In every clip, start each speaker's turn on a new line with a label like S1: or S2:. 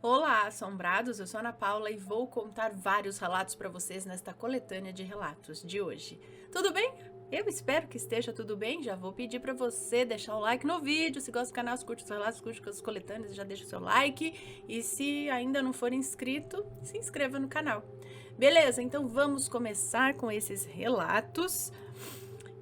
S1: Olá, assombrados! Eu sou a Ana Paula e vou contar vários relatos para vocês nesta coletânea de relatos de hoje. Tudo bem? Eu espero que esteja tudo bem. Já vou pedir para você deixar o like no vídeo. Se gosta do canal, se curte os relatos, curte as coletâneas, já deixa o seu like. E se ainda não for inscrito, se inscreva no canal. Beleza, então vamos começar com esses relatos.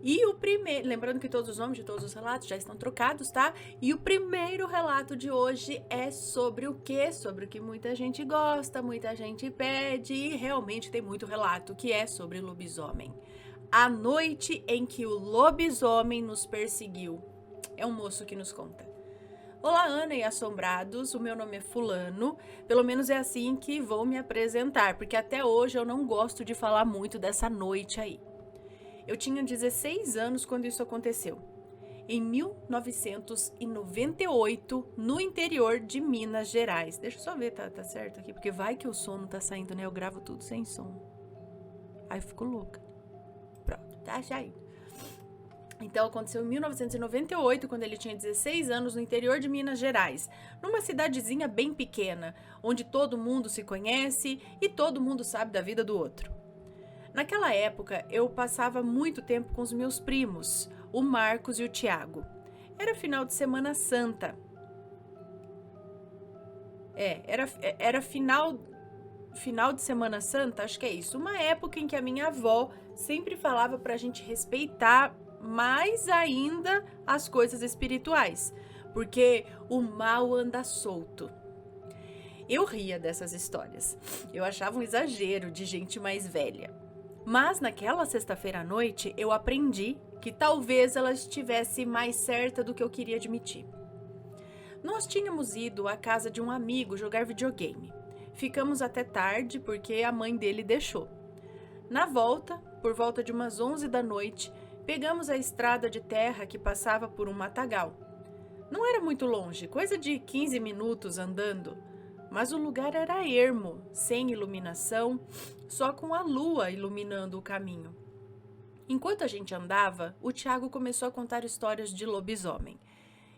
S1: E o primeiro, lembrando que todos os nomes de todos os relatos já estão trocados, tá? E o primeiro relato de hoje é sobre o quê? Sobre o que muita gente gosta, muita gente pede e realmente tem muito relato, que é sobre lobisomem. A noite em que o lobisomem nos perseguiu. É um moço que nos conta. Olá, Ana e assombrados, o meu nome é fulano, pelo menos é assim que vou me apresentar, porque até hoje eu não gosto de falar muito dessa noite aí. Eu tinha 16 anos quando isso aconteceu. Em 1998, no interior de Minas Gerais. Deixa eu só ver, tá certo aqui, porque vai que o som não tá saindo, né? Eu gravo tudo sem som. Aí eu fico louca. Pronto, tá já indo. Então, aconteceu em 1998, quando ele tinha 16 anos, no interior de Minas Gerais. Numa cidadezinha bem pequena, onde todo mundo se conhece e todo mundo sabe da vida do outro. Naquela época, eu passava muito tempo com os meus primos, o Marcos e o Tiago. Era final de Semana Santa. Era final de Semana Santa, acho que é isso. Uma época em que a minha avó sempre falava pra gente respeitar mais ainda as coisas espirituais, porque o mal anda solto. Eu ria dessas histórias. Eu achava um exagero de gente mais velha. Mas naquela sexta-feira à noite, eu aprendi que talvez ela estivesse mais certa do que eu queria admitir. Nós tínhamos ido à casa de um amigo jogar videogame. Ficamos até tarde porque a mãe dele deixou. Na volta, por volta de umas 11 da noite, pegamos a estrada de terra que passava por um matagal. Não era muito longe, coisa de 15 minutos andando. Mas o lugar era ermo, sem iluminação, só com a lua iluminando o caminho. Enquanto a gente andava, o Tiago começou a contar histórias de lobisomem.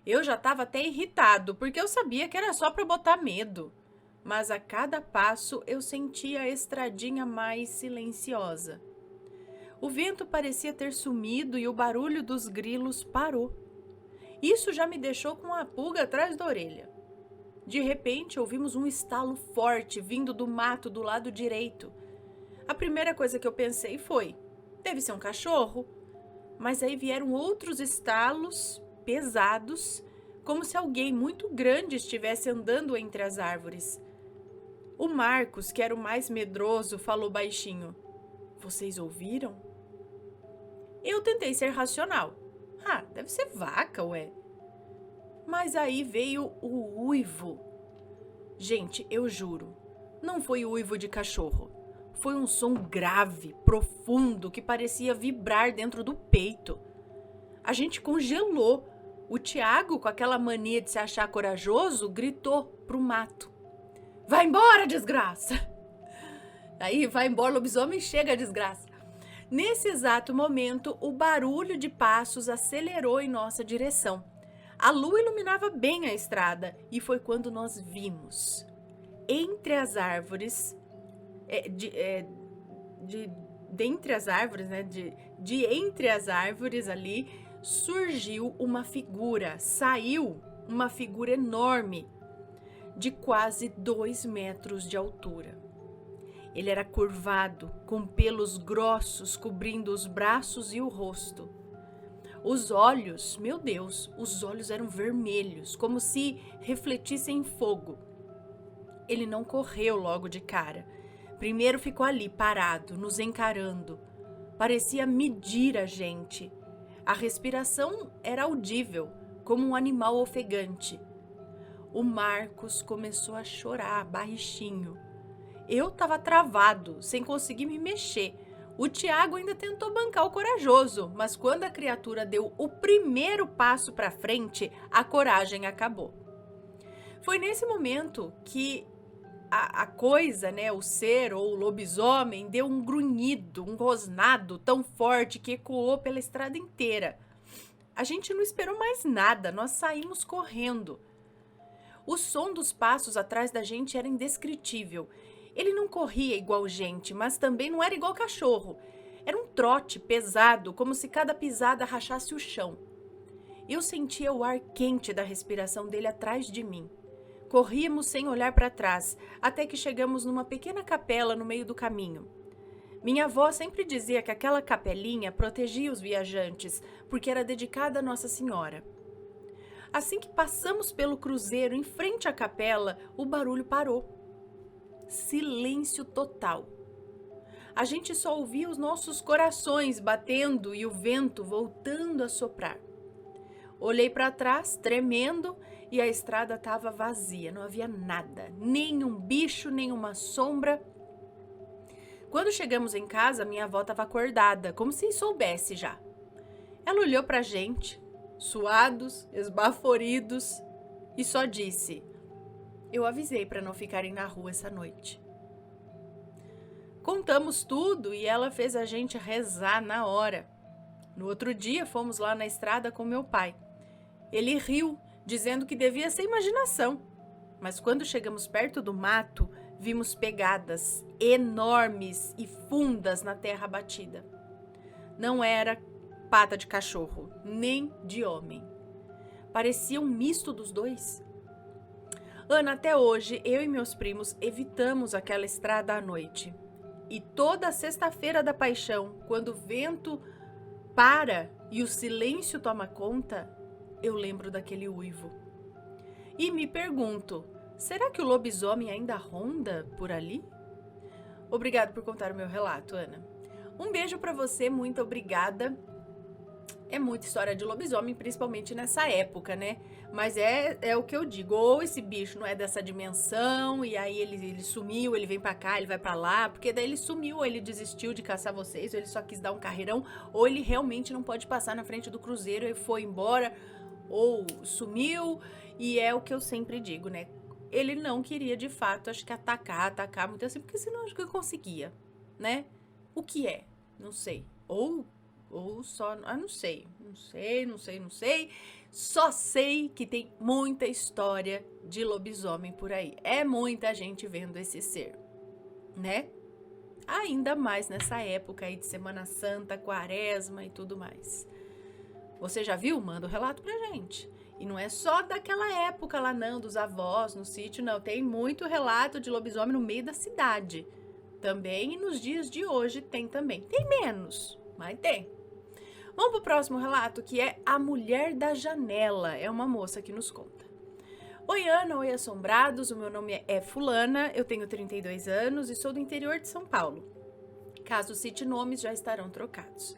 S1: Eu já estava até irritado, porque eu sabia que era só para botar medo. Mas a cada passo eu sentia a estradinha mais silenciosa. O vento parecia ter sumido e o barulho dos grilos parou. Isso já me deixou com a pulga atrás da orelha. De repente, ouvimos um estalo forte vindo do mato do lado direito. A primeira coisa que eu pensei foi: deve ser um cachorro. Mas aí vieram outros estalos pesados, como se alguém muito grande estivesse andando entre as árvores. O Marcos, que era o mais medroso, falou baixinho: vocês ouviram? Eu tentei ser racional. Deve ser vaca, ué. Mas aí veio o uivo. Gente, eu juro, não foi uivo de cachorro. Foi um som grave, profundo, que parecia vibrar dentro do peito. A gente congelou. O Tiago, com aquela mania de se achar corajoso, gritou pro mato: vai embora, desgraça! Aí, vai embora, lobisomem, chega, desgraça! Nesse exato momento, o barulho de passos acelerou em nossa direção. A lua iluminava bem a estrada e foi quando nós vimos, entre as árvores, entre as árvores ali, surgiu uma figura, saiu uma figura enorme, de quase 2 metros de altura. Ele era curvado, com pelos grossos cobrindo os braços e o rosto. Os olhos, meu Deus, os olhos eram vermelhos, como se refletissem fogo. Ele não correu logo de cara. Primeiro ficou ali, parado, nos encarando. Parecia medir a gente. A respiração era audível, como um animal ofegante. O Marcos começou a chorar, baixinho. Eu estava travado, sem conseguir me mexer. O Tiago ainda tentou bancar o corajoso, mas quando a criatura deu o primeiro passo para frente, a coragem acabou. Foi nesse momento que a coisa, né, o ser ou o lobisomem, deu um grunhido, um rosnado tão forte que ecoou pela estrada inteira. A gente não esperou mais nada, nós saímos correndo. O som dos passos atrás da gente era indescritível. Ele não corria igual gente, mas também não era igual cachorro. Era um trote pesado, como se cada pisada rachasse o chão. Eu sentia o ar quente da respiração dele atrás de mim. Corríamos sem olhar para trás, até que chegamos numa pequena capela no meio do caminho. Minha avó sempre dizia que aquela capelinha protegia os viajantes, porque era dedicada a Nossa Senhora. Assim que passamos pelo cruzeiro em frente à capela, o barulho parou. Silêncio total. A gente só ouvia os nossos corações batendo e o vento voltando a soprar. Olhei para trás, tremendo, e a estrada estava vazia, não havia nada, nem um bicho, nem uma sombra. Quando chegamos em casa, minha avó estava acordada, como se soubesse já. Ela olhou para a gente, suados, esbaforidos, e só disse: "Eu avisei para não ficarem na rua essa noite." Contamos tudo e ela fez a gente rezar na hora. No outro dia, fomos lá na estrada com meu pai. Ele riu, dizendo que devia ser imaginação. Mas quando chegamos perto do mato, vimos pegadas enormes e fundas na terra batida. Não era pata de cachorro, nem de homem. Parecia um misto dos dois. Ana, até hoje, eu e meus primos evitamos aquela estrada à noite. E toda sexta-feira da paixão, quando o vento para e o silêncio toma conta, eu lembro daquele uivo. E me pergunto, será que o lobisomem ainda ronda por ali? Obrigado por contar o meu relato, Ana. Um beijo pra você, muito obrigada. É muita história de lobisomem, principalmente nessa época, né? Mas é o que eu digo, ou esse bicho não é dessa dimensão, e aí ele sumiu, ele vem pra cá, ele vai pra lá, porque daí ele sumiu, ou ele desistiu de caçar vocês, ou ele só quis dar um carreirão, ou ele realmente não pode passar na frente do cruzeiro e foi embora, ou sumiu, e é o que eu sempre digo, né? Ele não queria, de fato, acho que atacar muito assim, porque senão acho que eu conseguia, né? O que é? Não sei. Ou só, não sei. Só sei que tem muita história de lobisomem por aí. É muita gente vendo esse ser, né? Ainda mais nessa época aí de Semana Santa, Quaresma e tudo mais. Você já viu? Manda o relato pra gente. E não é só daquela época lá não, dos avós no sítio, não. Tem muito relato de lobisomem no meio da cidade. Também, e nos dias de hoje tem também. Tem menos, mas tem. Vamos pro próximo relato, que é A Mulher da Janela. É uma moça que nos conta. Oi, Ana, oi, assombrados. O meu nome é Fulana, eu tenho 32 anos e sou do interior de São Paulo. Caso cite nomes, já estarão trocados.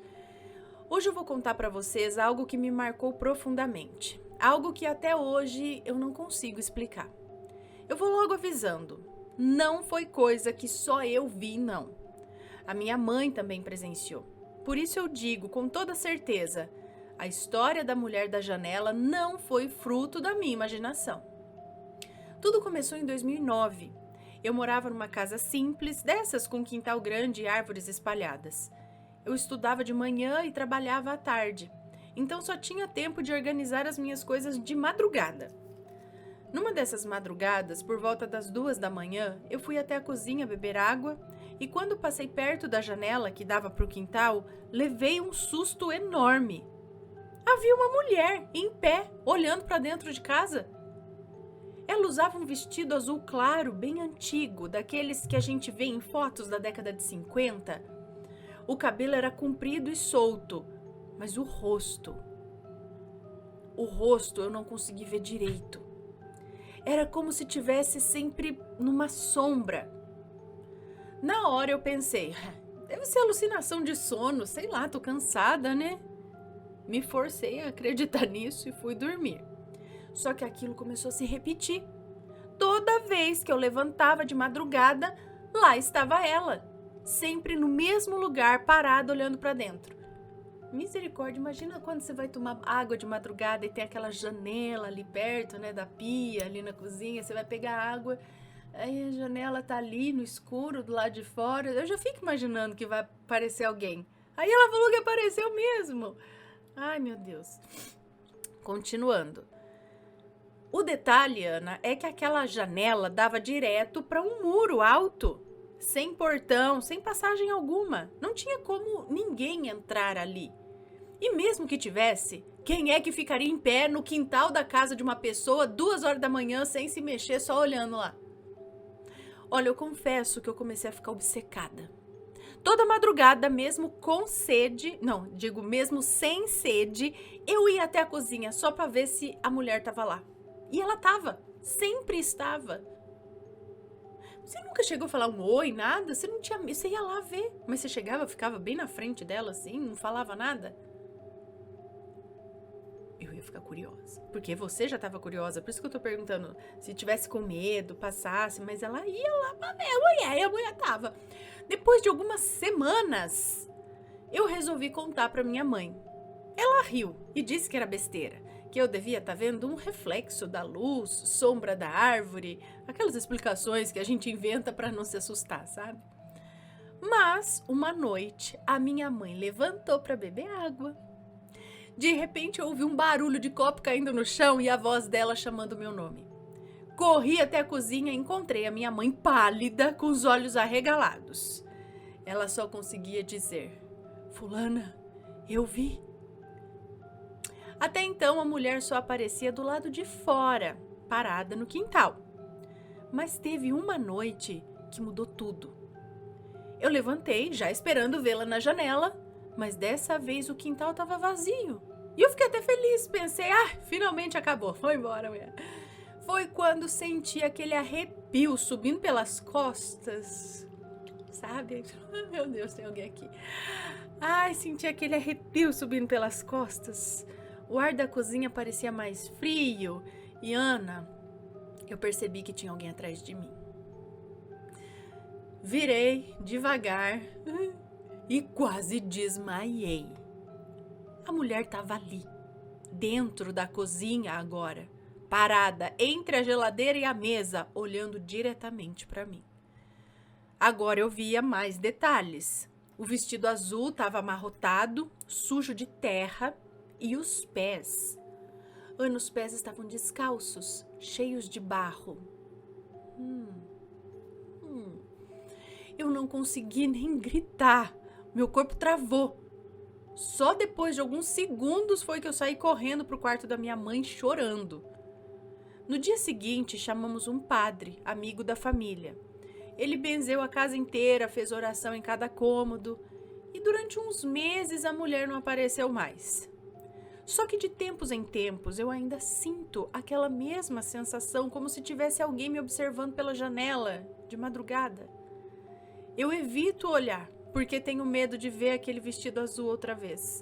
S1: Hoje eu vou contar para vocês algo que me marcou profundamente. Algo que até hoje eu não consigo explicar. Eu vou logo avisando. Não foi coisa que só eu vi, não. A minha mãe também presenciou. Por isso eu digo com toda certeza, a história da Mulher da Janela não foi fruto da minha imaginação. Tudo começou em 2009. Eu morava numa casa simples, dessas com quintal grande e árvores espalhadas. Eu estudava de manhã e trabalhava à tarde, então só tinha tempo de organizar as minhas coisas de madrugada. Numa dessas madrugadas, por volta das 2 da manhã, eu fui até a cozinha beber água e quando passei perto da janela que dava para o quintal, levei um susto enorme. Havia uma mulher em pé, olhando para dentro de casa. Ela usava um vestido azul claro, bem antigo, daqueles que a gente vê em fotos da década de 50. O cabelo era comprido e solto, mas o rosto eu não consegui ver direito. Era como se tivesse sempre numa sombra. Na hora eu pensei, deve ser alucinação de sono, sei lá, tô cansada, né? Me forcei a acreditar nisso e fui dormir. Só que aquilo começou a se repetir. Toda vez que eu levantava de madrugada, lá estava ela, sempre no mesmo lugar, parada, olhando para dentro. Misericórdia, imagina quando você vai tomar água de madrugada e tem aquela janela ali perto, né, da pia, ali na cozinha, você vai pegar água, aí a janela tá ali no escuro, do lado de fora, eu já fico imaginando que vai aparecer alguém. Aí ela falou que apareceu mesmo. Ai, meu Deus. Continuando. O detalhe, Ana, é que aquela janela dava direto para um muro alto, sem portão, sem passagem alguma. Não tinha como ninguém entrar ali. E mesmo que tivesse, quem é que ficaria em pé no quintal da casa de uma pessoa 2 horas da manhã sem se mexer, só olhando lá? Olha, eu confesso que eu comecei a ficar obcecada. Toda madrugada, mesmo com sede, não, digo mesmo sem sede, eu ia até a cozinha só para ver se a mulher tava lá. E ela tava, sempre estava. Você nunca chegou a falar um oi, nada? Você não tinha, você ia lá ver, mas você chegava, ficava bem na frente dela assim, não falava nada? Eu ia ficar curiosa, porque você já estava curiosa, por isso que eu tô perguntando se tivesse com medo, passasse, mas ela ia lá pra ver a mulher, e a mulher tava. Depois de algumas semanas, eu resolvi contar pra minha mãe. Ela riu e disse que era besteira, que eu devia estar vendo um reflexo da luz, sombra da árvore, aquelas explicações que a gente inventa pra não se assustar, sabe? Mas, uma noite, a minha mãe levantou pra beber água. De repente, eu ouvi um barulho de copo caindo no chão e a voz dela chamando meu nome. Corri até a cozinha e encontrei a minha mãe pálida, com os olhos arregalados. Ela só conseguia dizer: "Fulana, eu vi." Até então, a mulher só aparecia do lado de fora, parada no quintal. Mas teve uma noite que mudou tudo. Eu levantei, já esperando vê-la na janela, mas dessa vez o quintal estava vazio. E eu fiquei até feliz, pensei, finalmente acabou, foi embora, mulher. Foi quando senti aquele arrepio subindo pelas costas, sabe? Meu Deus, tem alguém aqui. Senti aquele arrepio subindo pelas costas. O ar da cozinha parecia mais frio e, Ana, eu percebi que tinha alguém atrás de mim. Virei devagar e quase desmaiei. A mulher estava ali, dentro da cozinha agora, parada entre a geladeira e a mesa, olhando diretamente para mim. Agora eu via mais detalhes. O vestido azul estava amarrotado, sujo de terra, e os pés. Ana, os pés estavam descalços, cheios de barro. Eu não consegui nem gritar. Meu corpo travou. Só depois de alguns segundos foi que eu saí correndo para o quarto da minha mãe chorando. No dia seguinte, chamamos um padre, amigo da família. Ele benzeu a casa inteira, fez oração em cada cômodo. E durante uns meses a mulher não apareceu mais. Só que de tempos em tempos eu ainda sinto aquela mesma sensação, como se tivesse alguém me observando pela janela de madrugada. Eu evito olhar, porque tenho medo de ver aquele vestido azul outra vez.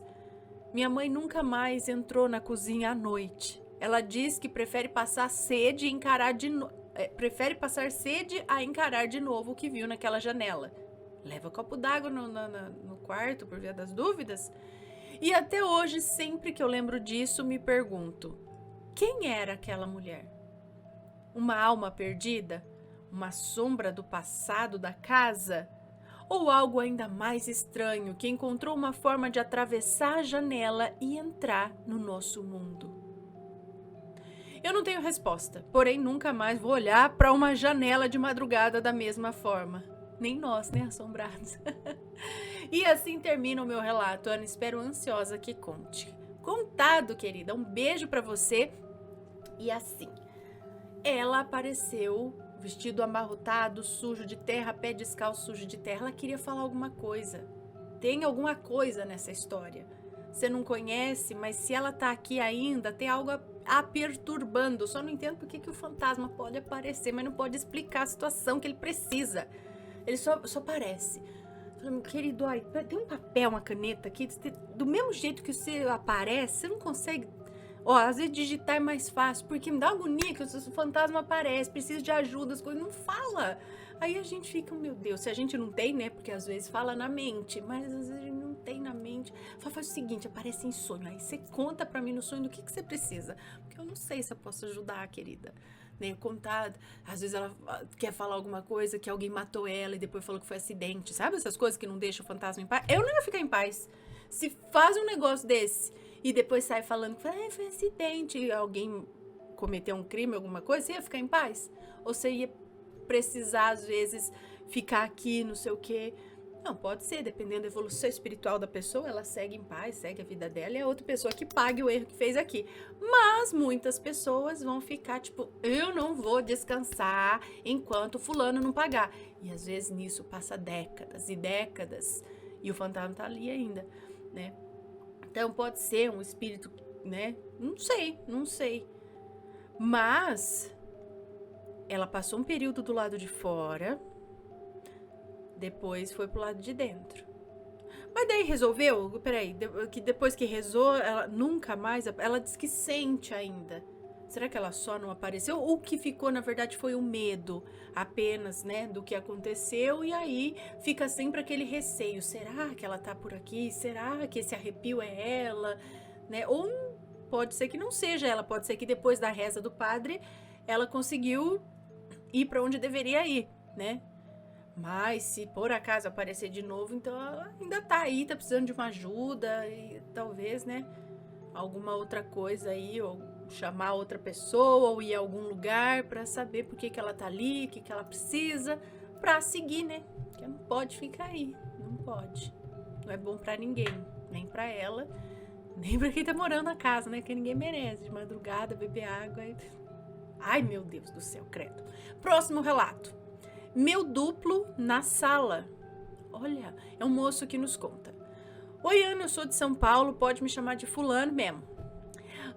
S1: Minha mãe nunca mais entrou na cozinha à noite. Ela diz que prefere passar sede e encarar prefere passar sede a encarar de novo o que viu naquela janela. Leva copo d'água no quarto por via das dúvidas. E até hoje, sempre que eu lembro disso, me pergunto: quem era aquela mulher? Uma alma perdida? Uma sombra do passado da casa? Ou algo ainda mais estranho que encontrou uma forma de atravessar a janela e entrar no nosso mundo? Eu não tenho resposta, porém nunca mais vou olhar para uma janela de madrugada da mesma forma. Nem nós, né, assombrados? E assim termina o meu relato, Ana. Espero ansiosa que conte. Contado, querida. Um beijo pra você. E assim, ela apareceu, vestido amarrotado, sujo de terra, pé descalço, sujo de terra. Ela queria falar alguma coisa. Tem alguma coisa nessa história. Você não conhece, mas se ela tá aqui ainda, tem algo a perturbando. Só não entendo por que o fantasma pode aparecer, mas não pode explicar a situação que ele precisa. Ele só aparece. Falando, querido, tem um papel, uma caneta aqui, do mesmo jeito que você aparece, você não consegue. Às vezes digitar é mais fácil, porque me dá agonia que o fantasma aparece, precisa de ajuda, as coisas não fala. Aí a gente fica, meu Deus, se a gente não tem, né? Porque às vezes fala na mente, mas às vezes a gente não tem na mente. Faz o seguinte, aparece em sonho, aí você conta pra mim no sonho do que você precisa, porque eu não sei se eu posso ajudar, querida. Né, contar, às vezes ela quer falar alguma coisa que alguém matou ela e depois falou que foi acidente, sabe? Essas coisas que não deixam o fantasma em paz. Eu não ia ficar em paz. Se faz um negócio desse e depois sai falando que foi acidente e alguém cometer um crime, alguma coisa, você ia ficar em paz? Ou você ia precisar, às vezes, ficar aqui, não sei o quê? Não, pode ser, dependendo da evolução espiritual da pessoa, ela segue em paz, segue a vida dela, e a outra pessoa que pague o erro que fez aqui. Mas muitas pessoas vão ficar tipo, eu não vou descansar enquanto fulano não pagar. E às vezes nisso passa décadas e décadas, e o fantasma tá ali ainda, né? Então pode ser um espírito, né? Não sei. Mas ela passou um período do lado de fora, depois foi pro lado de dentro. Mas daí resolveu? Peraí, que depois que rezou, ela nunca mais... Ela diz que sente ainda. Será que ela só não apareceu? Ou o que ficou, na verdade, foi o medo apenas, né, do que aconteceu. E aí fica sempre aquele receio. Será que ela tá por aqui? Será que esse arrepio é ela? Né? Ou pode ser que não seja ela. Pode ser que depois da reza do padre, ela conseguiu ir para onde deveria ir, né? Mas se por acaso aparecer de novo, então ela ainda tá aí, tá precisando de uma ajuda e talvez, né, alguma outra coisa aí, ou chamar outra pessoa, ou ir a algum lugar pra saber por que ela tá ali, o que ela precisa, pra seguir, né? Porque não pode ficar aí, não pode. Não é bom pra ninguém, nem pra ela, nem pra quem tá morando na casa, né? Que ninguém merece, de madrugada, beber água. E... Ai, meu Deus do céu, credo. Próximo relato. Meu duplo na sala. Olha, é um moço que nos conta. Oi, Ana, eu sou de São Paulo, pode me chamar de fulano mesmo.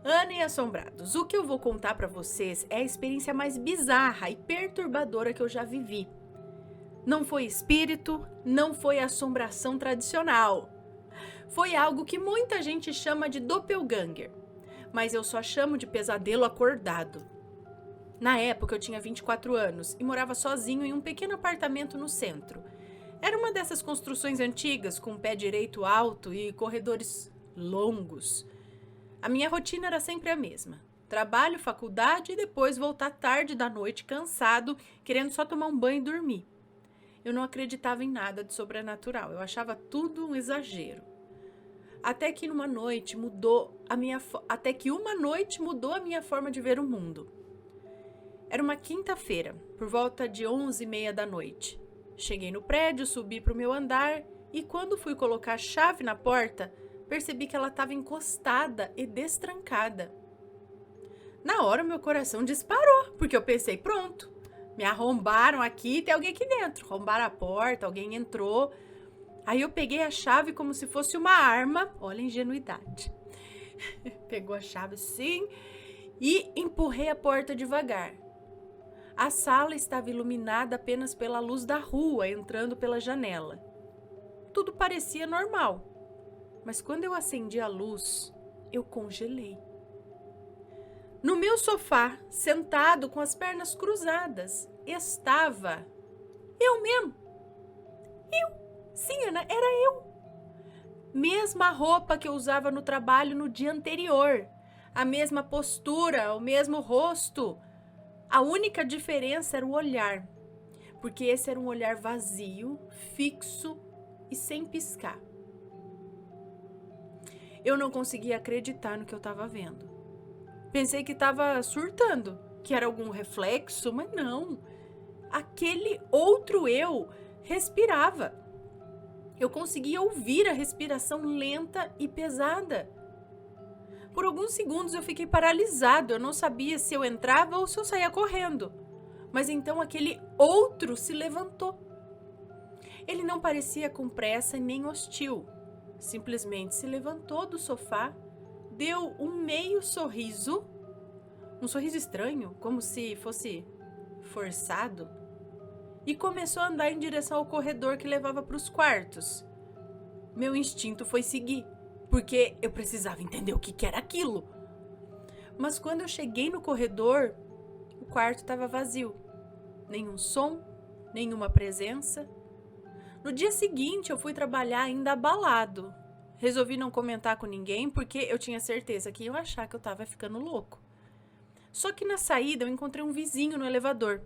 S1: Ana e Assombrados, o que eu vou contar pra vocês é a experiência mais bizarra e perturbadora que eu já vivi. Não foi espírito, não foi assombração tradicional. Foi algo que muita gente chama de doppelganger, mas eu só chamo de pesadelo acordado. Na época eu tinha 24 anos e morava sozinho em um pequeno apartamento no centro. Era uma dessas construções antigas com pé direito alto e corredores longos. A minha rotina era sempre a mesma. Trabalho, faculdade e depois voltar tarde da noite cansado, querendo só tomar um banho e dormir. Eu não acreditava em nada de sobrenatural, eu achava tudo um exagero. Até que uma noite mudou a minha forma de ver o mundo. Era uma quinta-feira, por volta de 11h30 da noite. Cheguei no prédio, subi para o meu andar e quando fui colocar a chave na porta, percebi que ela estava encostada e destrancada. Na hora, meu coração disparou, porque eu pensei, pronto, me arrombaram aqui, tem alguém aqui dentro. Arrombaram a porta, alguém entrou. Aí eu peguei a chave como se fosse uma arma, olha a ingenuidade. Pegou a chave sim e empurrei a porta devagar. A sala estava iluminada apenas pela luz da rua, entrando pela janela. Tudo parecia normal, mas quando eu acendi a luz, eu congelei. No meu sofá, sentado com as pernas cruzadas, estava eu mesmo. Sim, Ana, era eu. Mesma roupa que eu usava no trabalho no dia anterior, a mesma postura, o mesmo rosto. A única diferença era o olhar, porque esse era um olhar vazio, fixo e sem piscar. Eu não conseguia acreditar no que eu estava vendo. Pensei que estava surtando, que era algum reflexo, mas não. Aquele outro eu respirava. Eu conseguia ouvir a respiração lenta e pesada. Por alguns segundos eu fiquei paralisado, eu não sabia se eu entrava ou se eu saía correndo. Mas então aquele outro se levantou. Ele não parecia com pressa nem hostil. Simplesmente se levantou do sofá, deu um meio sorriso, um sorriso estranho, como se fosse forçado, e começou a andar em direção ao corredor que levava para os quartos. Meu instinto foi seguir, porque eu precisava entender o que era aquilo. Mas quando eu cheguei no corredor, o quarto estava vazio. Nenhum som, nenhuma presença. No dia seguinte, eu fui trabalhar ainda abalado. Resolvi não comentar com ninguém, porque eu tinha certeza que iam achar que eu estava ficando louco. Só que na saída, eu encontrei um vizinho no elevador.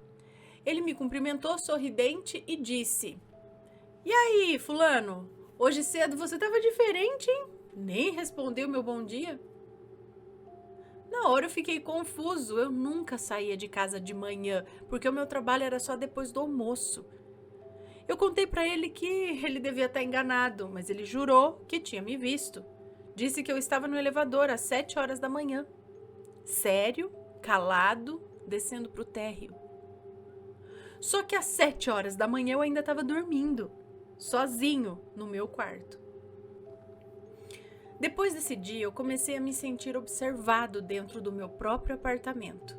S1: Ele me cumprimentou sorridente e disse: "E aí, fulano? Hoje cedo você estava diferente, hein? Nem respondeu meu bom dia." Na hora eu fiquei confuso, eu nunca saía de casa de manhã, porque o meu trabalho era só depois do almoço. Eu contei pra ele que ele devia estar enganado, mas ele jurou que tinha me visto. Disse que eu estava no elevador às 7 horas da manhã. Sério, calado, descendo pro térreo. Só que às 7 horas da manhã eu ainda estava dormindo, sozinho, no meu quarto. Depois desse dia, eu comecei a me sentir observado dentro do meu próprio apartamento.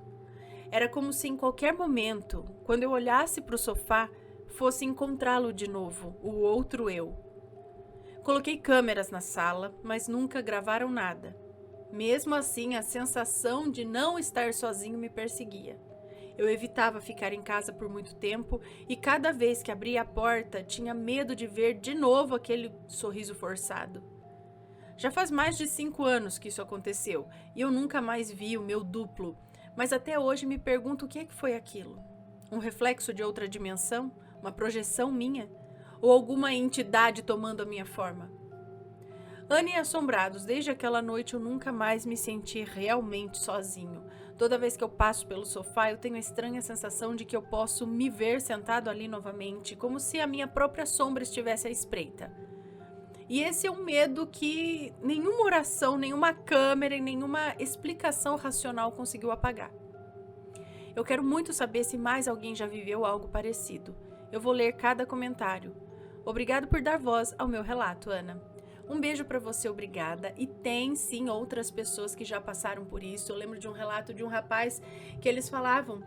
S1: Era como se em qualquer momento, quando eu olhasse para o sofá, fosse encontrá-lo de novo, o outro eu. Coloquei câmeras na sala, mas nunca gravaram nada. Mesmo assim, a sensação de não estar sozinho me perseguia. Eu evitava ficar em casa por muito tempo e cada vez que abria a porta, tinha medo de ver de novo aquele sorriso forçado. Já faz mais de 5 anos que isso aconteceu e eu nunca mais vi o meu duplo, mas até hoje me pergunto o que foi aquilo. Um reflexo de outra dimensão? Uma projeção minha? Ou alguma entidade tomando a minha forma? Ana e assombrados, desde aquela noite eu nunca mais me senti realmente sozinho. Toda vez que eu passo pelo sofá, eu tenho a estranha sensação de que eu posso me ver sentado ali novamente, como se a minha própria sombra estivesse à espreita. E esse é um medo que nenhuma oração, nenhuma câmera e nenhuma explicação racional conseguiu apagar. Eu quero muito saber se mais alguém já viveu algo parecido. Eu vou ler cada comentário. Obrigado por dar voz ao meu relato, Ana. Um beijo pra você, obrigada. E tem sim outras pessoas que já passaram por isso. Eu lembro de um relato de um rapaz que eles falavam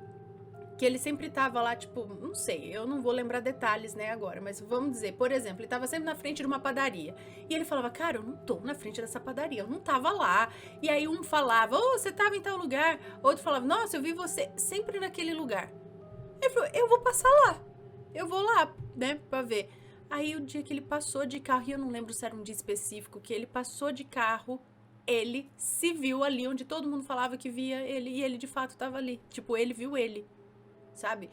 S1: que ele sempre tava lá, tipo, não sei, eu não vou lembrar detalhes, né, agora, mas vamos dizer, por exemplo, ele tava sempre na frente de uma padaria. E ele falava, cara, eu não tô na frente dessa padaria, eu não tava lá. E aí um falava, você tava em tal lugar. Outro falava, nossa, eu vi você sempre naquele lugar. Ele falou, eu vou passar lá. Eu vou lá, né, pra ver. Aí o dia que ele passou de carro, e eu não lembro se era um dia específico, que ele passou de carro, ele se viu ali onde todo mundo falava que via ele, e ele de fato tava ali. Tipo, ele viu ele, sabe?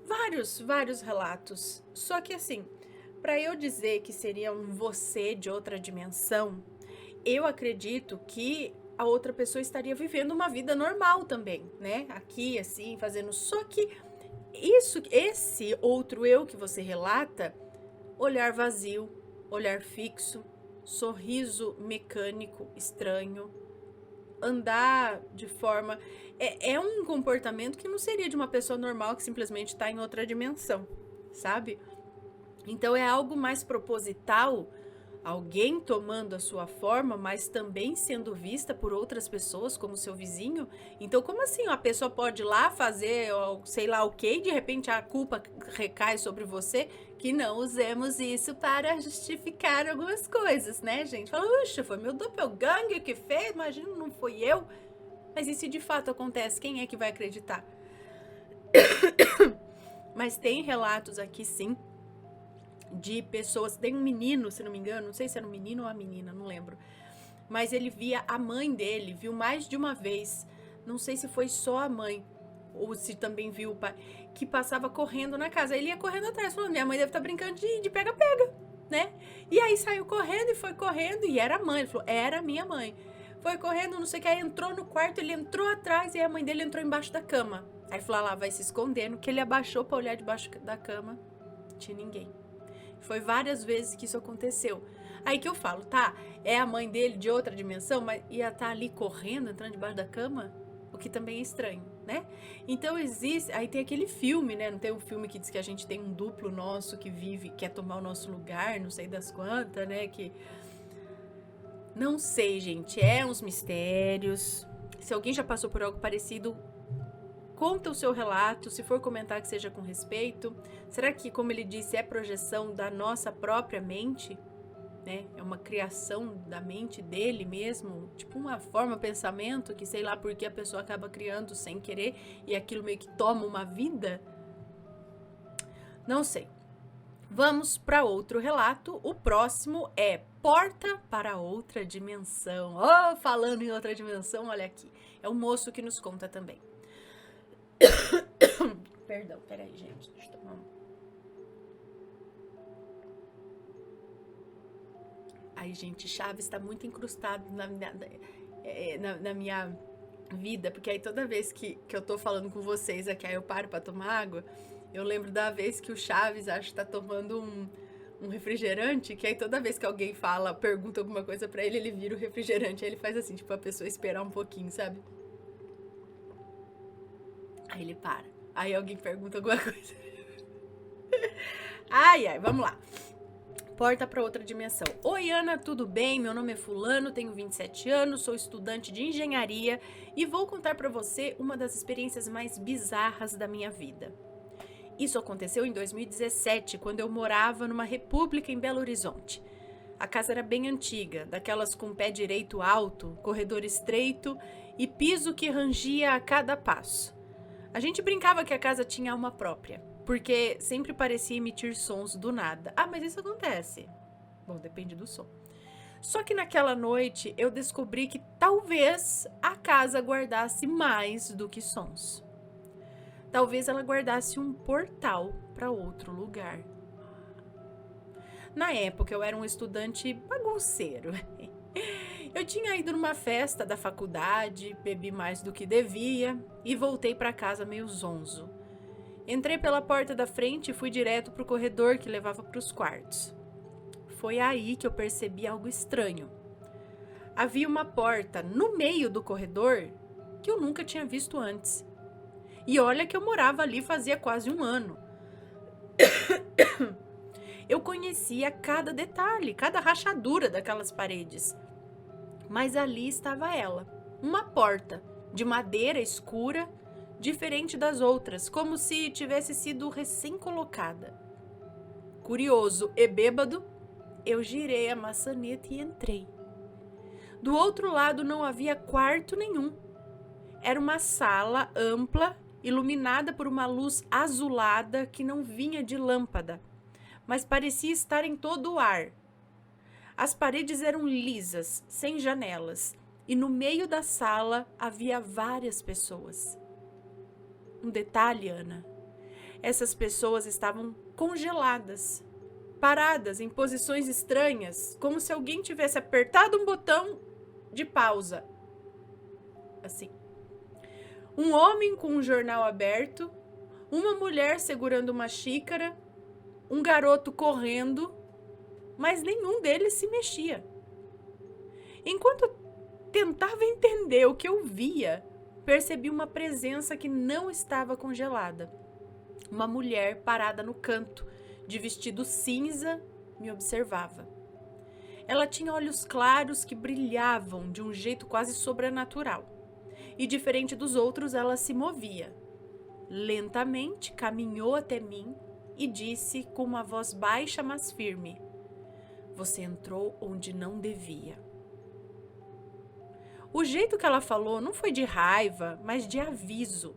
S1: Vários relatos. Só que assim, pra eu dizer que seria um você de outra dimensão, eu acredito que a outra pessoa estaria vivendo uma vida normal também, né? Aqui, assim, fazendo. Só que esse outro eu que você relata, olhar vazio, olhar fixo, sorriso mecânico, estranho, andar de forma... É um comportamento que não seria de uma pessoa normal que simplesmente está em outra dimensão, sabe? Então é algo mais proposital, alguém tomando a sua forma, mas também sendo vista por outras pessoas, como seu vizinho. Então, como assim? A pessoa pode ir lá fazer, sei lá o que, e de repente a culpa recai sobre você? Que não usemos isso para justificar algumas coisas, né, gente? Fala, uxa, foi meu doppelganger que fez, imagina, não fui eu. Mas e se de fato acontece, quem é que vai acreditar? Mas tem relatos aqui, sim, de pessoas... Tem um menino, se não me engano, não sei se era um menino ou uma menina, não lembro. Mas ele via a mãe dele, viu mais de uma vez. Não sei se foi só a mãe, ou se também viu o pai, que passava correndo na casa. Ele ia correndo atrás, falando, minha mãe deve estar brincando de pega-pega, né? E aí saiu correndo e foi correndo, e era a mãe. Ele falou, era minha mãe. Foi correndo, não sei o que, aí entrou no quarto, ele entrou atrás e a mãe dele entrou embaixo da cama. Aí falou, lá, vai se escondendo, que ele abaixou pra olhar debaixo da cama, não tinha ninguém. Foi várias vezes que isso aconteceu. Aí que eu falo, tá, é a mãe dele de outra dimensão, mas ia estar ali correndo, entrando debaixo da cama? O que também é estranho, né? Então existe, aí tem aquele filme, né? Não tem um filme que diz que a gente tem um duplo nosso que vive, quer tomar o nosso lugar, não sei das quantas, né? Que... Não sei, gente, é uns mistérios. Se alguém já passou por algo parecido, conta o seu relato, se for comentar que seja com respeito. Será que, como ele disse, é projeção da nossa própria mente? Né? É uma criação da mente dele mesmo? Tipo uma forma, pensamento, que sei lá por que a pessoa acaba criando sem querer e aquilo meio que toma uma vida? Não sei. Vamos para outro relato. O próximo é Porta para Outra Dimensão. Oh, falando em outra dimensão, olha aqui. É um moço que nos conta também. Perdão, peraí, gente. Deixa eu tomar um... Ai, gente, Chaves está muito incrustado na minha vida, porque aí toda vez que eu tô falando com vocês aqui, aí eu paro pra tomar água, eu lembro da vez que o Chaves, acho que tá tomando um refrigerante, que aí toda vez que alguém fala, pergunta alguma coisa pra ele, ele vira o refrigerante, aí ele faz assim, tipo, a pessoa esperar um pouquinho, sabe? Aí ele para. Aí alguém pergunta alguma coisa. Ai, vamos lá. Porta para outra dimensão. Oi, Ana, tudo bem? Meu nome é Fulano, tenho 27 anos, sou estudante de engenharia e vou contar para você uma das experiências mais bizarras da minha vida. Isso aconteceu em 2017, quando eu morava numa república em Belo Horizonte. A casa era bem antiga, daquelas com pé direito alto, corredor estreito e piso que rangia a cada passo. A gente brincava que a casa tinha alma própria, porque sempre parecia emitir sons do nada. Ah, mas isso acontece. Bom, depende do som. Só que naquela noite eu descobri que talvez a casa guardasse mais do que sons. Talvez ela guardasse um portal para outro lugar. Na época eu era um estudante bagunceiro. Eu tinha ido numa festa da faculdade, bebi mais do que devia e voltei para casa meio zonzo. Entrei pela porta da frente e fui direto pro corredor que levava para os quartos. Foi aí que eu percebi algo estranho. Havia uma porta no meio do corredor que eu nunca tinha visto antes. E olha que eu morava ali fazia quase um ano. Eu conhecia cada detalhe, cada rachadura daquelas paredes. Mas ali estava ela, uma porta de madeira escura, diferente das outras, como se tivesse sido recém-colocada. Curioso e bêbado, eu girei a maçaneta e entrei. Do outro lado não havia quarto nenhum. Era uma sala ampla, iluminada por uma luz azulada que não vinha de lâmpada, mas parecia estar em todo o ar. As paredes eram lisas, sem janelas, e no meio da sala havia várias pessoas. Um detalhe, Ana, essas pessoas estavam congeladas, paradas em posições estranhas, como se alguém tivesse apertado um botão de pausa. Assim. Um homem com um jornal aberto, uma mulher segurando uma xícara, um garoto correndo, mas nenhum deles se mexia. Enquanto eu tentava entender o que eu via, percebi uma presença que não estava congelada. Uma mulher parada no canto, de vestido cinza, me observava. Ela tinha olhos claros que brilhavam de um jeito quase sobrenatural. E diferente dos outros, ela se movia. Lentamente caminhou até mim e disse com uma voz baixa, mas firme: "Você entrou onde não devia." O jeito que ela falou não foi de raiva, mas de aviso.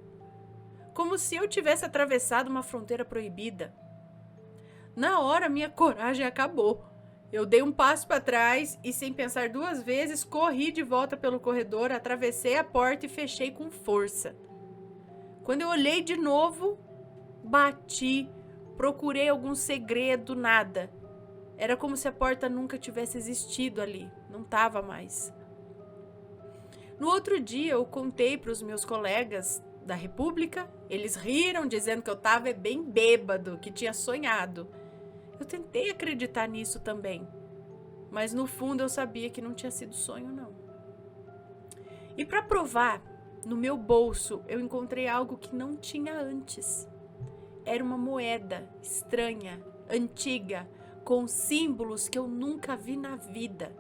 S1: Como se eu tivesse atravessado uma fronteira proibida. Na hora, minha coragem acabou. Eu dei um passo para trás e, sem pensar duas vezes, corri de volta pelo corredor, atravessei a porta e fechei com força. Quando eu olhei de novo, bati, procurei algum segredo, nada. Era como se a porta nunca tivesse existido ali, não estava mais. No outro dia, eu contei para os meus colegas da República, eles riram dizendo que eu estava bem bêbado, que tinha sonhado. Eu tentei acreditar nisso também, mas no fundo eu sabia que não tinha sido sonho, não. E para provar, no meu bolso eu encontrei algo que não tinha antes. Era uma moeda estranha, antiga, com símbolos que eu nunca vi na vida.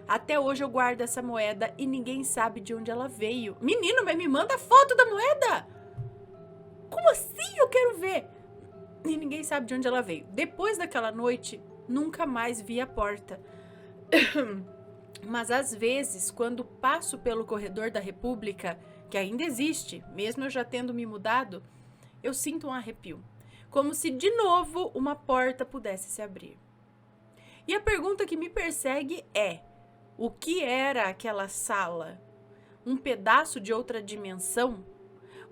S1: Até hoje eu guardo essa moeda e ninguém sabe de onde ela veio. Menino, mas me manda a foto da moeda! Como assim? Eu quero ver! E ninguém sabe de onde ela veio. Depois daquela noite, nunca mais vi a porta. Mas às vezes, quando passo pelo corredor da República, que ainda existe, mesmo eu já tendo me mudado, eu sinto um arrepio. Como se de novo uma porta pudesse se abrir. E a pergunta que me persegue é: o que era aquela sala? Um pedaço de outra dimensão?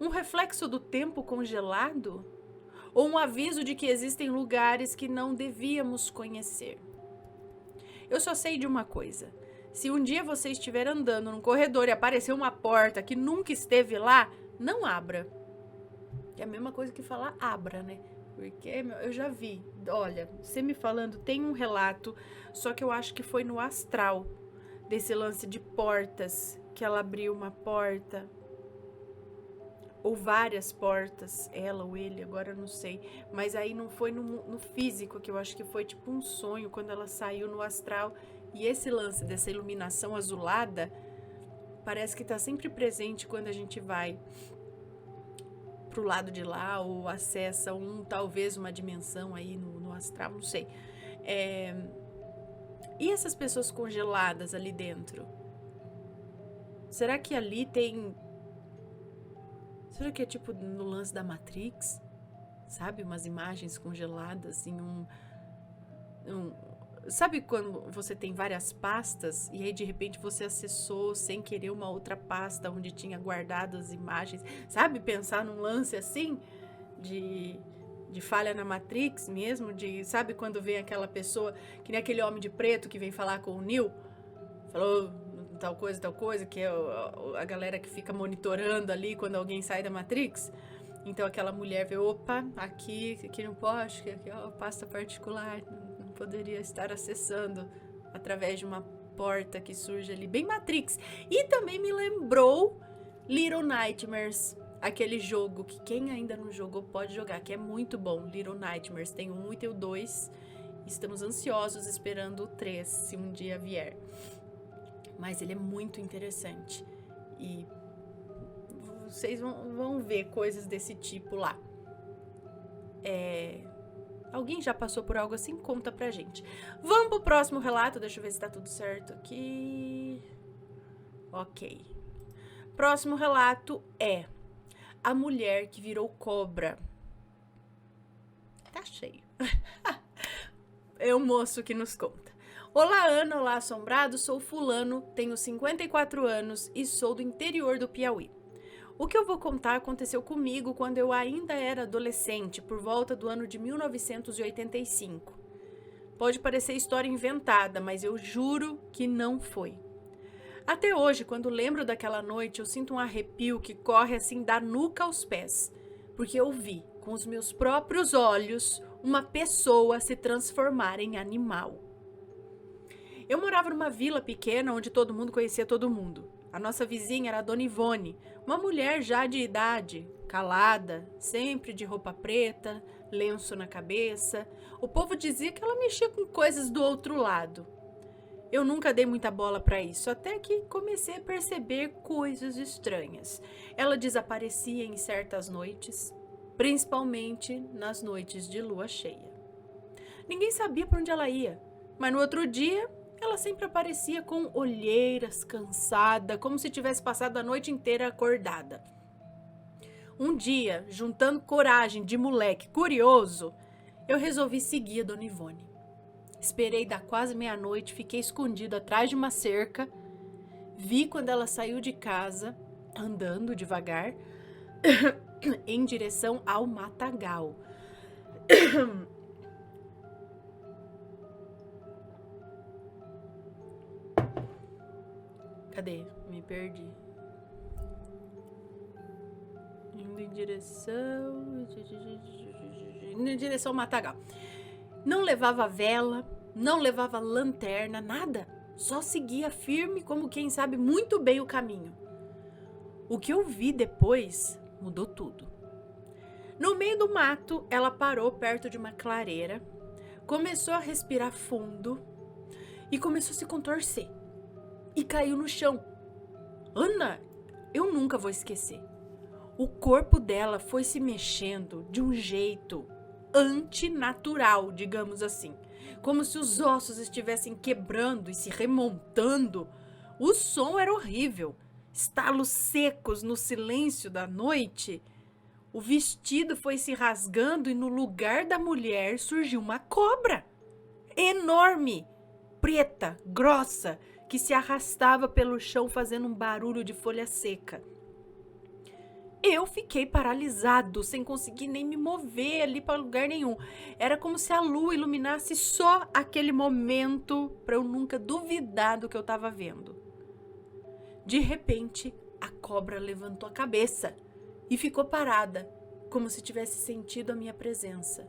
S1: Um reflexo do tempo congelado? Ou um aviso de que existem lugares que não devíamos conhecer? Eu só sei de uma coisa: Se um dia você estiver andando num corredor e aparecer uma porta que nunca esteve lá, não abra. É a mesma coisa que falar abra, né? Porque eu já vi. Olha, você me falando, tem um relato, só que eu acho que foi no astral, desse lance de portas, que ela abriu uma porta, ou várias portas, ela ou ele, agora eu não sei. Mas aí não foi no físico, que eu acho que foi tipo um sonho, quando ela saiu no astral. E esse lance dessa iluminação azulada, parece que tá sempre presente quando a gente vai pro lado de lá, ou acessa talvez uma dimensão aí no astral, não sei. E essas pessoas congeladas ali dentro? Será que ali tem... Será que é tipo no lance da Matrix? Sabe? Umas imagens congeladas em Sabe quando você tem várias pastas e aí de repente você acessou sem querer uma outra pasta onde tinha guardado as imagens? Sabe, pensar num lance assim de falha na Matrix mesmo? Sabe quando vem aquela pessoa, que nem aquele homem de preto que vem falar com o Neo? Falou tal coisa, que é a galera que fica monitorando ali quando alguém sai da Matrix. Então aquela mulher vê, opa, aqui não pode, aqui é uma pasta particular, não poderia estar acessando através de uma porta que surge ali, bem Matrix. E também me lembrou Little Nightmares, aquele jogo que quem ainda não jogou pode jogar, que é muito bom. Little Nightmares, tem o 1 e tem o 2, estamos ansiosos esperando o 3, se um dia vier. Mas ele é muito interessante e vocês vão ver coisas desse tipo lá. Alguém já passou por algo assim? Conta pra gente. Vamos pro próximo relato. Deixa eu ver se tá tudo certo aqui. Ok. Próximo relato é a mulher que virou cobra. Tá cheio. É o moço que nos conta. Olá, Ana. Olá, assombrado. Sou fulano, tenho 54 anos e sou do interior do Piauí. O que eu vou contar aconteceu comigo quando eu ainda era adolescente, por volta do ano de 1985. Pode parecer história inventada, mas eu juro que não foi. Até hoje, quando lembro daquela noite, eu sinto um arrepio que corre assim da nuca aos pés, porque eu vi, com os meus próprios olhos, uma pessoa se transformar em animal. Eu morava numa vila pequena onde todo mundo conhecia todo mundo. A nossa vizinha era a Dona Ivone, uma mulher já de idade, calada, sempre de roupa preta, lenço na cabeça. O povo dizia que ela mexia com coisas do outro lado. Eu nunca dei muita bola para isso, até que comecei a perceber coisas estranhas. Ela desaparecia em certas noites, principalmente nas noites de lua cheia. Ninguém sabia para onde ela ia, mas no outro dia ela sempre aparecia com olheiras, cansada, como se tivesse passado a noite inteira acordada. Um dia, juntando coragem de moleque curioso, eu resolvi seguir a Dona Ivone. Esperei dar quase meia-noite, fiquei escondido atrás de uma cerca, vi quando ela saiu de casa, andando devagar, em direção ao matagal. Cadê? Me perdi. Indo em direção ao matagal. Não levava vela, não levava lanterna, nada. Só seguia firme como quem sabe muito bem o caminho. O que eu vi depois mudou tudo. No meio do mato, ela parou perto de uma clareira, começou a respirar fundo e começou a se contorcer. E caiu no chão. Ana, eu nunca vou esquecer. O corpo dela foi se mexendo de um jeito antinatural, digamos assim. Como se os ossos estivessem quebrando e se remontando. O som era horrível. Estalos secos no silêncio da noite. O vestido foi se rasgando e no lugar da mulher surgiu uma cobra. Enorme, preta, grossa, que se arrastava pelo chão fazendo um barulho de folha seca. Eu fiquei paralisado, sem conseguir nem me mover ali para lugar nenhum. Era como se a lua iluminasse só aquele momento para eu nunca duvidar do que eu estava vendo. De repente, a cobra levantou a cabeça e ficou parada, como se tivesse sentido a minha presença.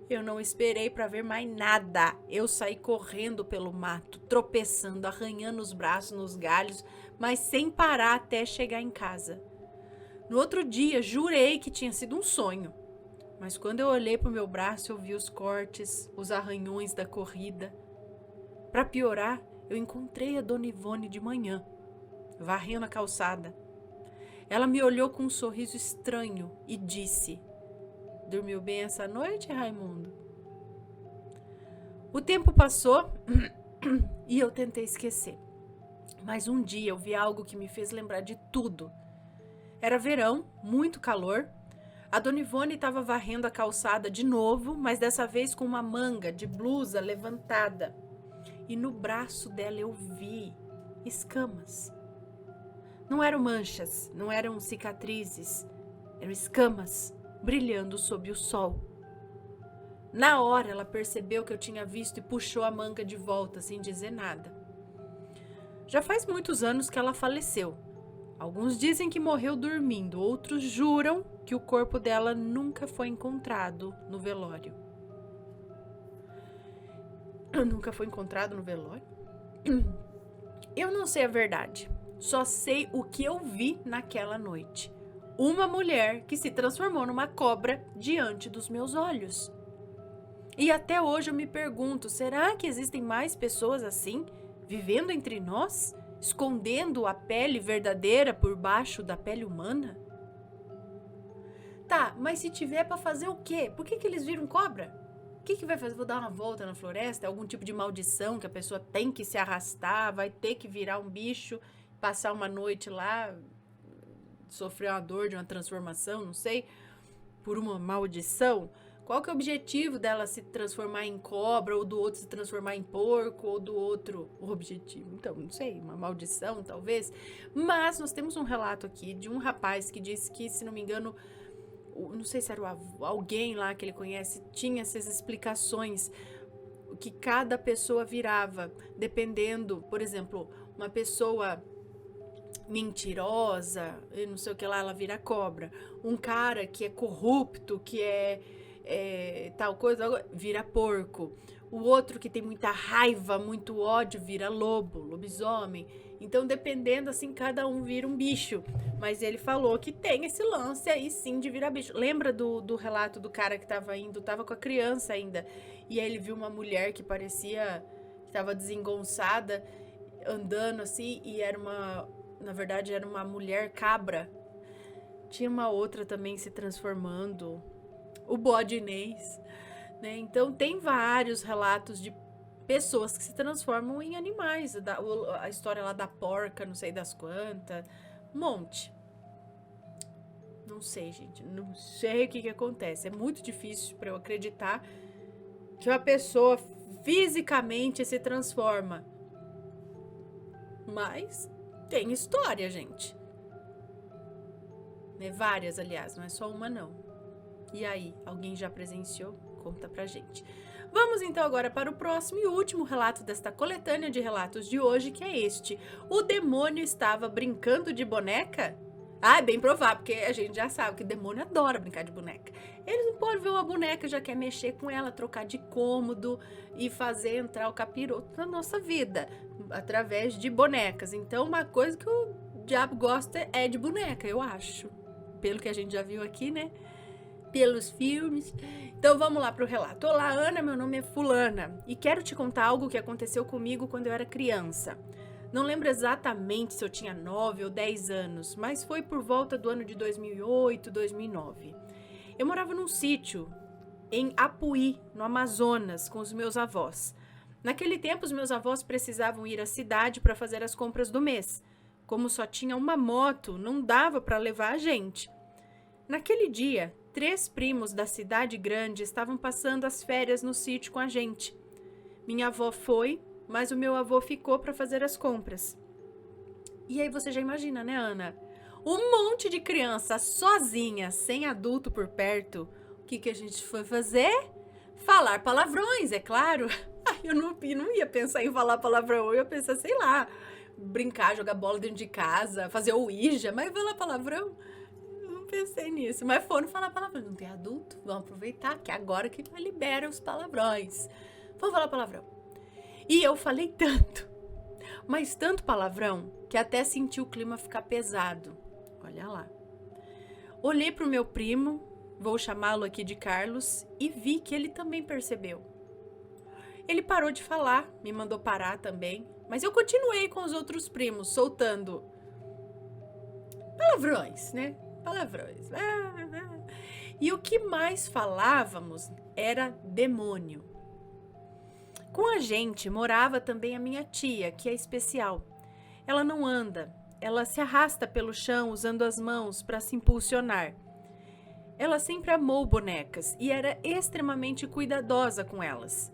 S1: Eu não esperei para ver mais nada. Eu saí correndo pelo mato, tropeçando, arranhando os braços nos galhos, mas sem parar até chegar em casa. No outro dia, jurei que tinha sido um sonho. Mas quando eu olhei para o meu braço, eu vi os cortes, os arranhões da corrida. Para piorar, eu encontrei a Dona Ivone de manhã, varrendo a calçada. Ela me olhou com um sorriso estranho e disse: "Dormiu bem essa noite, Raimundo?" O tempo passou e eu tentei esquecer. Mas um dia eu vi algo que me fez lembrar de tudo. Era verão, muito calor. A Dona Ivone estava varrendo a calçada de novo, mas dessa vez com uma manga de blusa levantada. E no braço dela eu vi escamas. Não eram manchas, não eram cicatrizes, eram escamas brilhando sob o sol. Na hora ela percebeu que eu tinha visto e puxou a manga de volta sem dizer nada. Já faz muitos anos que ela faleceu. Alguns dizem que morreu dormindo, outros juram que o corpo dela nunca foi encontrado no velório. Nunca foi encontrado no velório? Eu não sei a verdade. Só sei o que eu vi naquela noite. Uma mulher que se transformou numa cobra diante dos meus olhos. E até hoje eu me pergunto, será que existem mais pessoas assim, vivendo entre nós, escondendo a pele verdadeira por baixo da pele humana? Tá, mas se tiver pra fazer o quê? Por que eles viram cobra? O que vai fazer? Vou dar uma volta na floresta? Algum tipo de maldição que a pessoa tem que se arrastar, vai ter que virar um bicho, passar uma noite lá, sofrer uma dor de uma transformação, não sei, por uma maldição? Qual que é o objetivo dela se transformar em cobra, ou do outro se transformar em porco, ou do outro o objetivo? Então, não sei, uma maldição talvez. Mas nós temos um relato aqui de um rapaz que disse que, se não me engano, não sei se era alguém lá que ele conhece, tinha essas explicações, o que cada pessoa virava, dependendo, por exemplo, uma pessoa mentirosa, não sei o que lá, ela vira cobra. Um cara que é corrupto, que é tal coisa, vira porco. O outro que tem muita raiva, muito ódio, vira lobo, lobisomem. Então, dependendo, assim, cada um vira um bicho. Mas ele falou que tem esse lance aí, sim, de virar bicho. Lembra do relato do cara que tava com a criança ainda. E aí ele viu uma mulher que parecia que tava desengonçada, andando assim, e na verdade, era uma mulher cabra. Tinha uma outra também se transformando, o bode Inês, né? Então, tem vários relatos de pessoas que se transformam em animais. A história lá da porca, não sei das quantas, um monte. Não sei, gente, não sei o que acontece. É muito difícil para eu acreditar que uma pessoa fisicamente se transforma. Mas tem história, gente. Né? Várias, aliás, não é só uma, não. E aí, alguém já presenciou? Conta pra gente. Vamos então agora para o próximo e último relato desta coletânea de relatos de hoje, que é este. O demônio estava brincando de boneca? Ah, é bem provável, porque a gente já sabe que demônio adora brincar de boneca. Eles não podem ver uma boneca, já quer mexer com ela, trocar de cômodo e fazer entrar o capiroto na nossa vida, através de bonecas. Então, uma coisa que o diabo gosta é de boneca, eu acho. Pelo que a gente já viu aqui, né? Pelos filmes. Então vamos lá para o relato. Olá, Ana, meu nome é fulana e quero te contar algo que aconteceu comigo quando eu era criança. Não lembro exatamente se eu tinha 9 ou 10 anos, mas foi por volta do ano de 2008, 2009. Eu morava num sítio em Apuí, no Amazonas, com os meus avós. Naquele tempo, os meus avós precisavam ir à cidade para fazer as compras do mês. Como só tinha uma moto, não dava para levar a gente. Naquele dia, 3 primos da cidade grande estavam passando as férias no sítio com a gente. Minha avó foi, mas o meu avô ficou para fazer as compras. E aí você já imagina, né, Ana? Um monte de criança sozinha, sem adulto por perto. O que a gente foi fazer? Falar palavrões, é claro. Eu não ia pensar em falar palavrão, eu ia pensar, sei lá, brincar, jogar bola dentro de casa, fazer ouija, mas falar palavrão? Eu não pensei nisso, mas foram falar palavrão. Não tem adulto? Vamos aproveitar que agora que libera os palavrões. Vamos falar palavrão. E eu falei tanto, mas tanto palavrão, que até senti o clima ficar pesado. Olha lá. Olhei pro meu primo, vou chamá-lo aqui de Carlos, e vi que ele também percebeu. Ele parou de falar, me mandou parar também, mas eu continuei com os outros primos, soltando palavrões, né? Palavrões. E o que mais falávamos era demônio. Com a gente morava também a minha tia, que é especial. Ela não anda, ela se arrasta pelo chão usando as mãos para se impulsionar. Ela sempre amou bonecas e era extremamente cuidadosa com elas.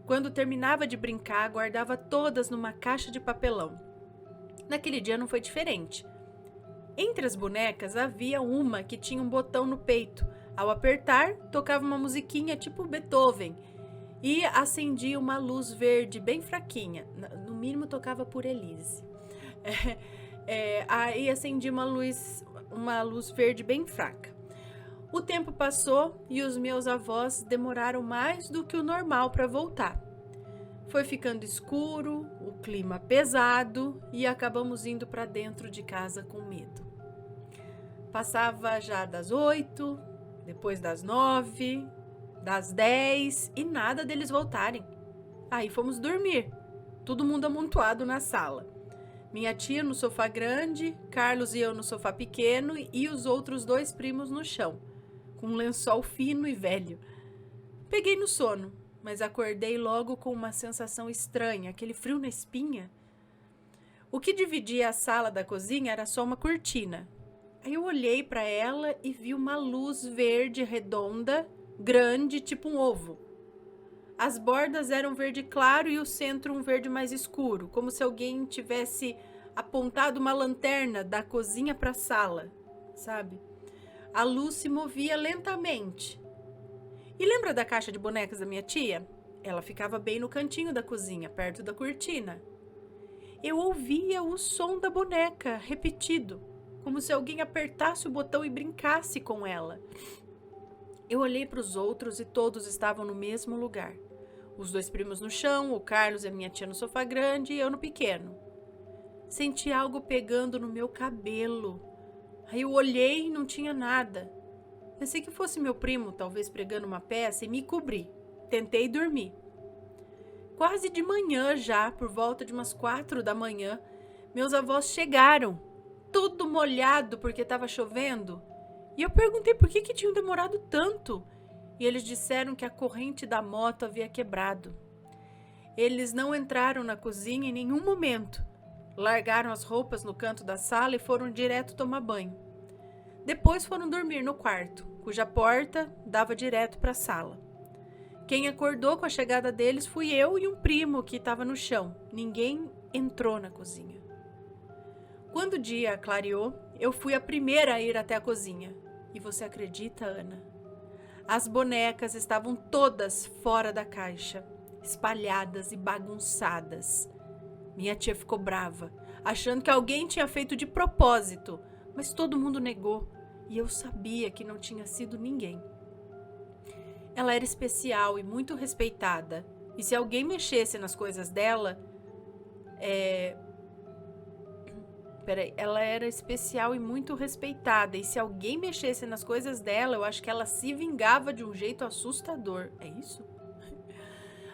S1: Quando terminava de brincar, guardava todas numa caixa de papelão. Naquele dia não foi diferente. Entre as bonecas havia uma que tinha um botão no peito. Ao apertar, tocava uma musiquinha tipo Beethoven e acendia uma luz verde bem fraquinha. No mínimo tocava por Elise. Aí acendia uma luz verde bem fraca. O tempo passou e os meus avós demoraram mais do que o normal para voltar. Foi ficando escuro, o clima pesado e acabamos indo para dentro de casa com medo. Passava já das 8, depois das 9, das 10 e nada deles voltarem. Aí fomos dormir, todo mundo amontoado na sala. Minha tia no sofá grande, Carlos e eu no sofá pequeno e os outros 2 primos no chão, com um lençol fino e velho. Peguei no sono, mas acordei logo com uma sensação estranha, aquele frio na espinha. O que dividia a sala da cozinha era só uma cortina. Aí eu olhei para ela e vi uma luz verde redonda, grande, tipo um ovo. As bordas eram verde claro e o centro um verde mais escuro, como se alguém tivesse apontado uma lanterna da cozinha para a sala, sabe? A luz se movia lentamente. E lembra da caixa de bonecas da minha tia? Ela ficava bem no cantinho da cozinha, perto da cortina. Eu ouvia o som da boneca, repetido, como se alguém apertasse o botão e brincasse com ela. Eu olhei para os outros e todos estavam no mesmo lugar. Os 2 primos no chão, o Carlos e a minha tia no sofá grande e eu no pequeno. Senti algo pegando no meu cabelo. Aí eu olhei e não tinha nada. Pensei que fosse meu primo, talvez pregando uma peça, e me cobri. Tentei dormir. Quase de manhã já, por volta de umas 4 da manhã, meus avós chegaram, tudo molhado porque estava chovendo. E eu perguntei por que tinham demorado tanto. E eles disseram que a corrente da moto havia quebrado. Eles não entraram na cozinha em nenhum momento. Largaram as roupas no canto da sala e foram direto tomar banho. Depois foram dormir no quarto, cuja porta dava direto para a sala. Quem acordou com a chegada deles fui eu e um primo que estava no chão. Ninguém entrou na cozinha. Quando o dia clareou, eu fui a primeira a ir até a cozinha. E você acredita, Ana? As bonecas estavam todas fora da caixa, espalhadas e bagunçadas. Minha tia ficou brava, achando que alguém tinha feito de propósito, mas todo mundo negou e eu sabia que não tinha sido ninguém. Ela era especial e muito respeitada, e se alguém mexesse nas coisas dela, ela era especial e muito respeitada, e se alguém mexesse nas coisas dela, eu acho que ela se vingava de um jeito assustador. É isso?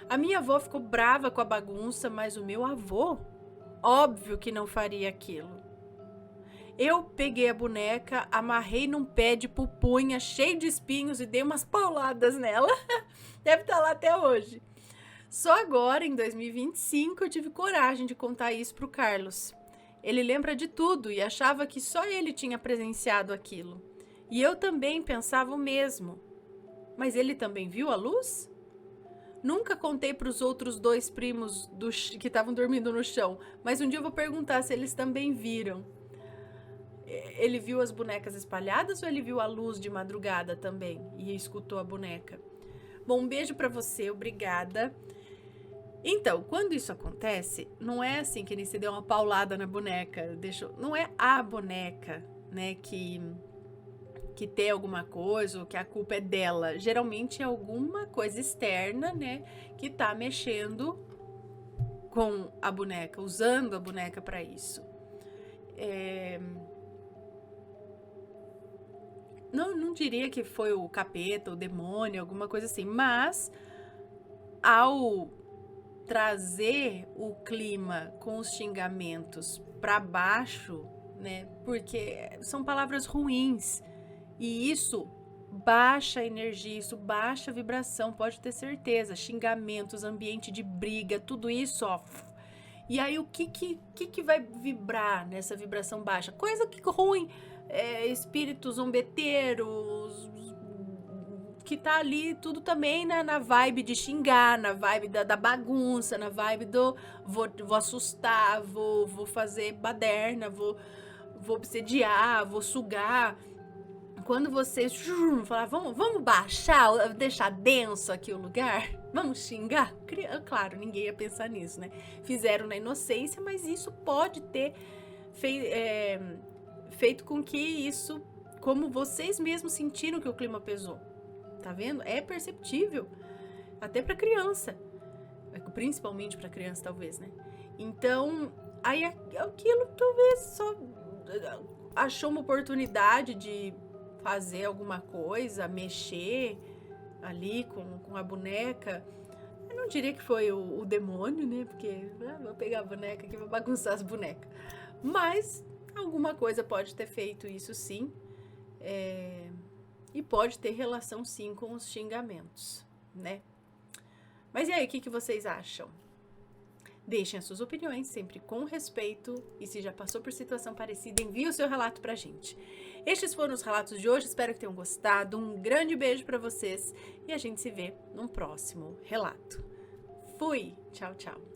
S1: A minha avó ficou brava com a bagunça, mas o meu avô, óbvio que não faria aquilo. Eu peguei a boneca, amarrei num pé de pupunha cheio de espinhos e dei umas pauladas nela. Deve estar lá até hoje. Só agora, em 2025, eu tive coragem de contar isso pro Carlos. Ele lembra de tudo e achava que só ele tinha presenciado aquilo. E eu também pensava o mesmo. Mas ele também viu a luz? Nunca contei para os outros 2 primos que estavam dormindo no chão, mas um dia eu vou perguntar se eles também viram. Ele viu as bonecas espalhadas ou ele viu a luz de madrugada também e escutou a boneca? Bom, um beijo pra você, obrigada. Então, quando isso acontece, não é assim que nem você deu uma paulada na boneca, não é a boneca, né, que tem alguma coisa ou que a culpa é dela. Geralmente é alguma coisa externa, né, que tá mexendo com a boneca, usando a boneca para isso. Não diria que foi o capeta, o demônio, alguma coisa assim, mas ao trazer o clima com os xingamentos para baixo, né? Porque são palavras ruins e isso baixa a energia, isso baixa a vibração, pode ter certeza. Xingamentos, ambiente de briga, tudo isso, ó. E aí o que vai vibrar nessa vibração baixa? Coisa que ruim, espíritos zombeteiros, que tá ali tudo também na vibe de xingar, na vibe da bagunça, na vibe do vou assustar, vou fazer baderna, vou obsediar, vou sugar. Quando vocês falar, vamos baixar, deixar denso aqui o lugar, vamos xingar? Claro, ninguém ia pensar nisso, né? Fizeram na inocência, mas isso pode ter feito com que isso, como vocês mesmos sentiram que o clima pesou. Tá vendo? É perceptível. Até pra criança. Principalmente pra criança, talvez, né? Então, aí aquilo talvez só achou uma oportunidade de fazer alguma coisa, mexer ali com a boneca. Eu não diria que foi o demônio, né? Porque vou pegar a boneca aqui, vou bagunçar as bonecas. Mas alguma coisa pode ter feito isso, sim. E pode ter relação, sim, com os xingamentos, né? Mas e aí, o que vocês acham? Deixem as suas opiniões, sempre com respeito. E se já passou por situação parecida, envie o seu relato pra gente. Estes foram os relatos de hoje, espero que tenham gostado. Um grande beijo pra vocês e a gente se vê num próximo relato. Fui! Tchau, tchau!